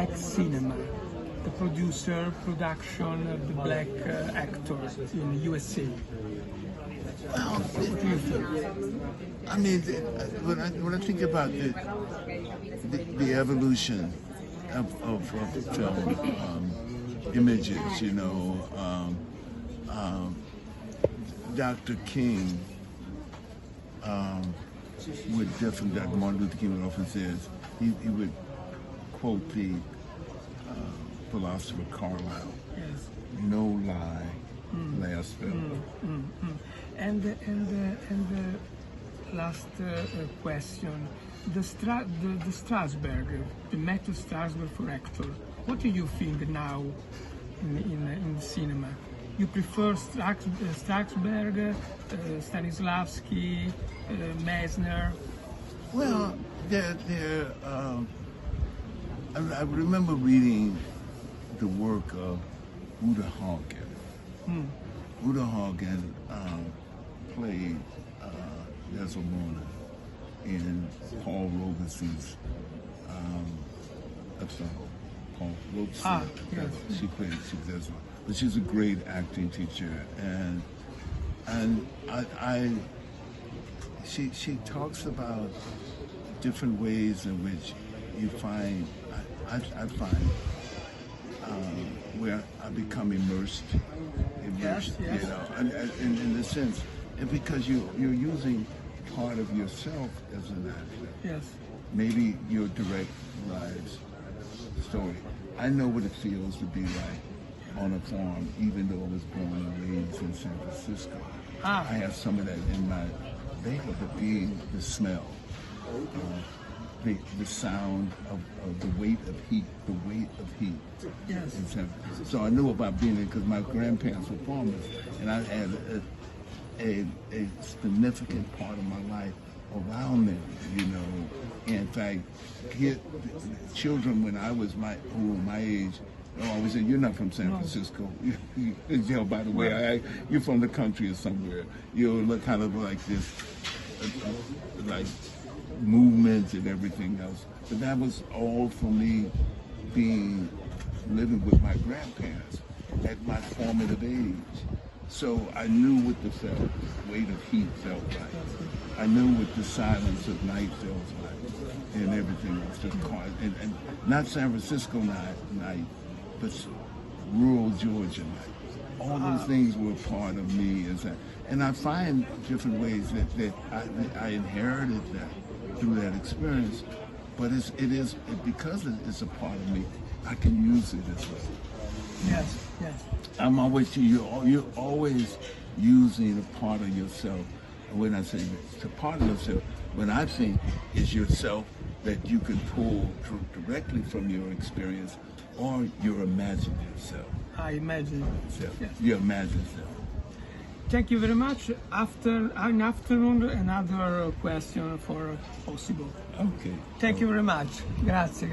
black cinema, the producer, production, the black actor in USA? Well, What do you think? I mean, when I think about the evolution of film images, you know, Dr. King would definitely, Dr. Martin Luther King often says, he would quote the philosopher Carlyle, Yes. "No lie lasts forever." And the last question, the Strasberg, the method Strasberg for actor. What do you think now in cinema? You prefer Strasberg, Stanislavski, Meisner? Well, I remember reading the work of Uta Hagen. Uta Hagen played Desdemona in Paul Robeson's Paul Robeson. Yes. She played Desdemona, but she's a great acting teacher, and she talks about different ways in which you find I find where I become immersed, Yes. you know, and in the sense, and because you're using part of yourself as an actor. Yes. Maybe your direct lives story. I know what it feels to be like on a farm, even though I was born and raised in San Francisco. I have some of that in my veins, but being the smell, the sound of the weight of heat, Yes. in San Francisco. So I knew about being there because my grandparents were farmers, and I had a significant part of my life around them, you know. In fact, children when I was who were my age, always said, "You're not from San Francisco." You know, by the way, you're from the country or somewhere. You look kind of like this, like movements and everything else. But that was all for me, living with my grandparents at my formative age. So I knew what the weight of heat felt like. I knew what the silence of night felt like, and everything else. And not San Francisco night, but rural Georgia night. All those things were part of me, and I find different ways that I inherited that through that experience. But because it's a part of me, I can use it as well. Yes. Yes. You're always using a part of yourself. When I say it's a part of yourself, when I think it's yourself that you can pull directly from your experience or your imaginative self. I imagine. Self. Yes. Your imaginative self. Thank you very much. After an afternoon, another question for possible. Okay. Thank you very much. Grazie.